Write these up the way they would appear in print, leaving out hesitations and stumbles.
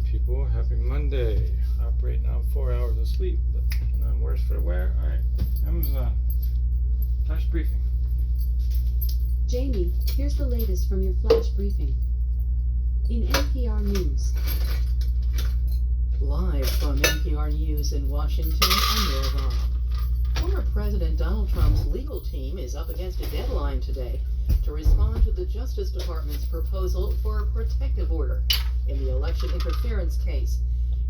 people. Happy Monday. Operating on 4 hours of sleep, but none worse for the wear. Alright, Amazon. Flash briefing. Jamie, here's the latest from your flash briefing. In NPR News. Live from NPR News in Washington, I'm Laura Robb. Former President Donald Trump's legal team is up against a deadline today to respond to the Justice Department's proposal for a protective order in the election interference case.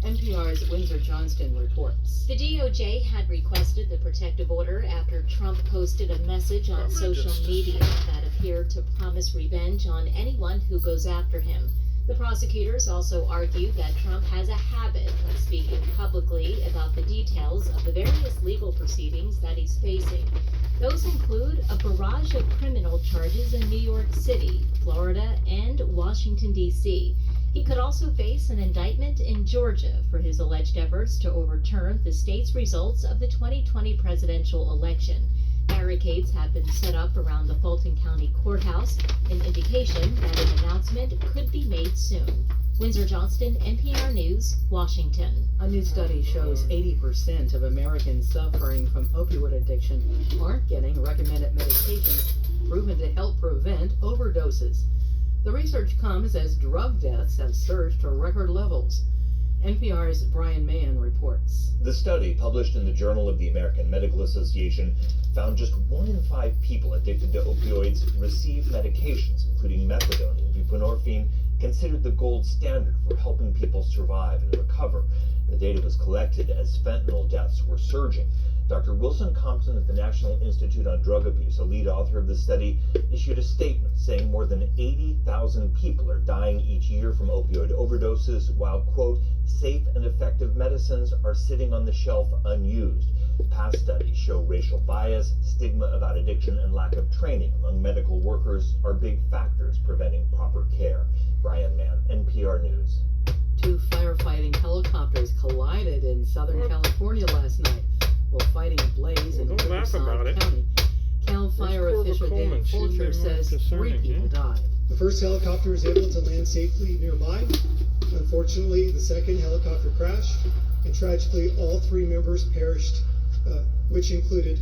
NPR's Windsor Johnston reports. The DOJ had requested the protective order after Trump posted a message on social media that appeared to promise revenge on anyone who goes after him. The prosecutors also argue that Trump has a habit of speaking publicly about the details of the various legal proceedings that he's facing. Those include a barrage of criminal charges in New York City, Florida, and Washington, D.C. He could also face an indictment in Georgia for his alleged efforts to overturn the state's results of the 2020 presidential election. Barricades have been set up around the Fulton County Courthouse, an indication that an announcement could be made soon. Windsor Johnston, NPR News, Washington. A new study shows 80% of Americans suffering from opioid addiction aren't getting recommended medications proven to help prevent overdoses. The research comes as drug deaths have surged to record levels. NPR's Brian Mahan reports. The study, published in the Journal of the American Medical Association, found just 1 in 5 people addicted to opioids receive medications, including methadone and buprenorphine, considered the gold standard for helping people survive and recover. The data was collected as fentanyl deaths were surging. Dr. Wilson Compton at the National Institute on Drug Abuse, a lead author of the study, issued a statement saying more than 80,000 people are dying each year from opioid overdoses, while, quote, safe and effective medicines are sitting on the shelf unused. Past studies show racial bias, stigma about addiction, and lack of training among medical workers are big factors preventing proper care. Brian Mann, NPR News. 2 firefighting helicopters collided in Southern California last night while fighting a blaze in Riverside County. Cal Fire official Dan Fulcher says 3 people died. The first helicopter was able to land safely nearby. Unfortunately, the second helicopter crashed, and tragically all 3 members perished, which included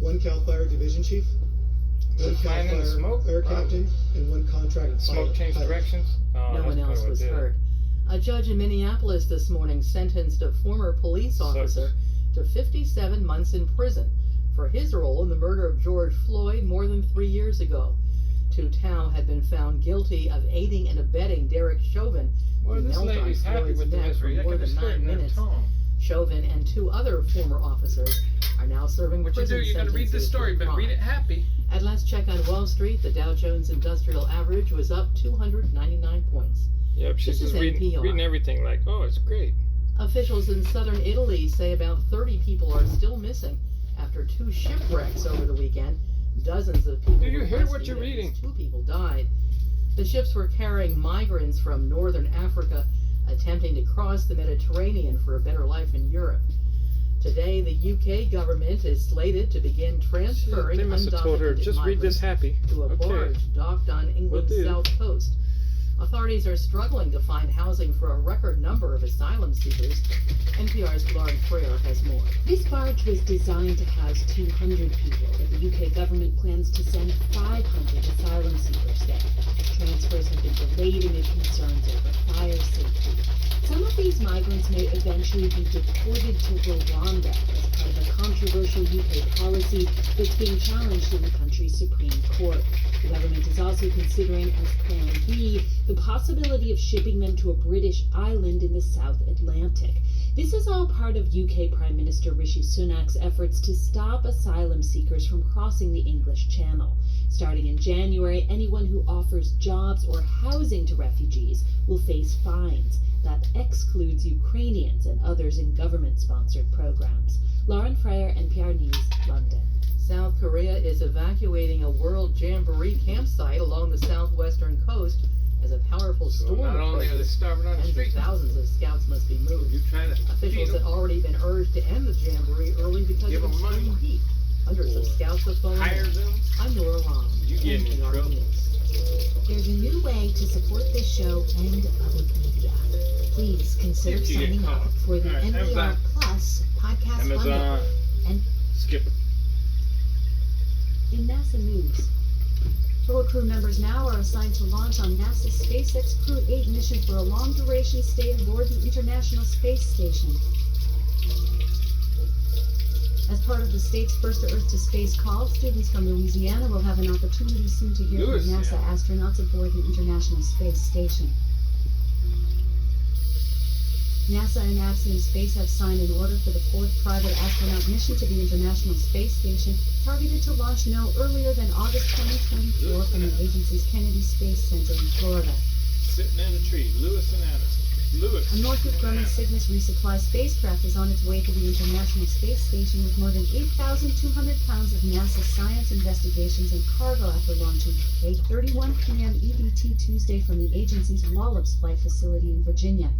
1 Cal Fire division chief, 1 Cal Fire air captain, and 1 contract Smoke changed directions? Oh, no one else was hurt. A judge in Minneapolis this morning sentenced a former police officer to 57 months in prison for his role in the murder of George Floyd more than 3 years ago. Tao had been found guilty of aiding and abetting Derek Chauvin. Well, this lady's happy with the misery. For more than 9 minutes. Chauvin and 2 other former officers are now serving prison sentences. You're gonna read the story, but read it happy. At last check on Wall Street, the Dow Jones Industrial Average was up 299 points. Yep, she's just reading everything like, oh, it's great. Officials in southern Italy say about 30 people are still missing after 2 shipwrecks over the weekend. Dozens of people. Do you hear what you're reading? 2 people died. The ships were carrying migrants from northern Africa attempting to cross the Mediterranean for a better life in Europe. Today, the UK government is slated to begin transferring they must have told her, just read this happy. To a barge docked on England's south coast. Authorities are struggling to find housing for a record number of asylum seekers. NPR's Lauren Freer has more. This barge was designed to house 200 people, but the UK government plans to send 500 asylum seekers there. Transfers have been delayed amid concerns over fire safety. Some of these migrants may eventually be deported to Rwanda as part of a controversial UK policy that's being challenged in the country's Supreme Court. The government is also considering as Plan B the possibility of shipping them to a British island in the South Atlantic. This is all part of UK Prime Minister Rishi Sunak's efforts to stop asylum seekers from crossing the English Channel. Starting in January, anyone who offers jobs or housing to refugees will face fines. That excludes Ukrainians and others in government-sponsored programs. Lauren Freyer, NPR News, London. South Korea is evacuating a World Jamboree campsite along the southwestern coast as a powerful storm not only are they starving on the street, thousands of scouts must be moved. Officials had already been urged to end the Jamboree early because of extreme heat. Hundreds of scouts have fallen. I'm Laura Rom. You get in trouble. There's a new way to support this show and other media. Please consider If you get signing up caught. for the Alright, NPR Amazon. Plus podcast Amazon. bundle. And Skip. In NASA news, 4 crew members now are assigned to launch on NASA's SpaceX Crew 8 mission for a long-duration stay aboard the International Space Station. As part of the state's first Earth to Space call, students from Louisiana will have an opportunity soon to hear from NASA Louisiana. astronauts aboard the International Space Station. NASA and Axiom Space have signed an order for the 4th private astronaut mission to the International Space Station, targeted to launch no earlier than August 2024 from the agency's Kennedy Space Center in Florida. Sitting in a tree. Lewis and Anna. Lewis. A Northrop Grumman Cygnus resupply spacecraft is on its way to the International Space Station with more than 8,200 pounds of NASA science investigations and cargo after launching at 8:31 p.m. EDT Tuesday from the agency's Wallops Flight Facility in Virginia.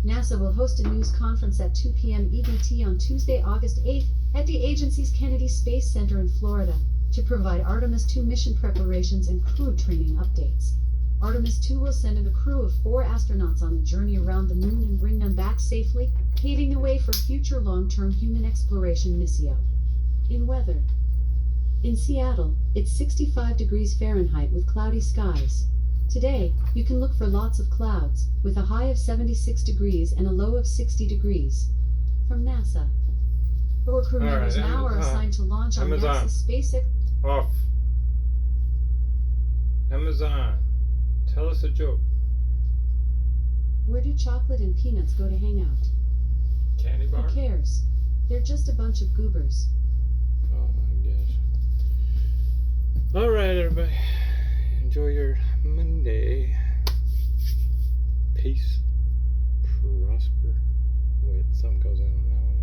NASA will host a news conference at 2 p.m. EDT on Tuesday, August 8th at the agency's Kennedy Space Center in Florida to provide Artemis II mission preparations and crew training updates. Artemis II will send in a crew of 4 astronauts on a journey around the moon and bring them back safely, paving the way for future long-term human exploration missio. In weather. In Seattle, it's 65 degrees Fahrenheit with cloudy skies. Today, you can look for lots of clouds, with a high of 76 degrees and a low of 60 degrees. From NASA. 4 crew members now are assigned to launch on Amazon. NASA's SpaceX. Off. Amazon. Tell us a joke. Where do chocolate and peanuts go to hang out? Candy bar? Who cares? They're just a bunch of goobers. Oh my gosh. Alright, everybody. Enjoy your Monday. Peace. Prosper. Wait, something goes in on that one.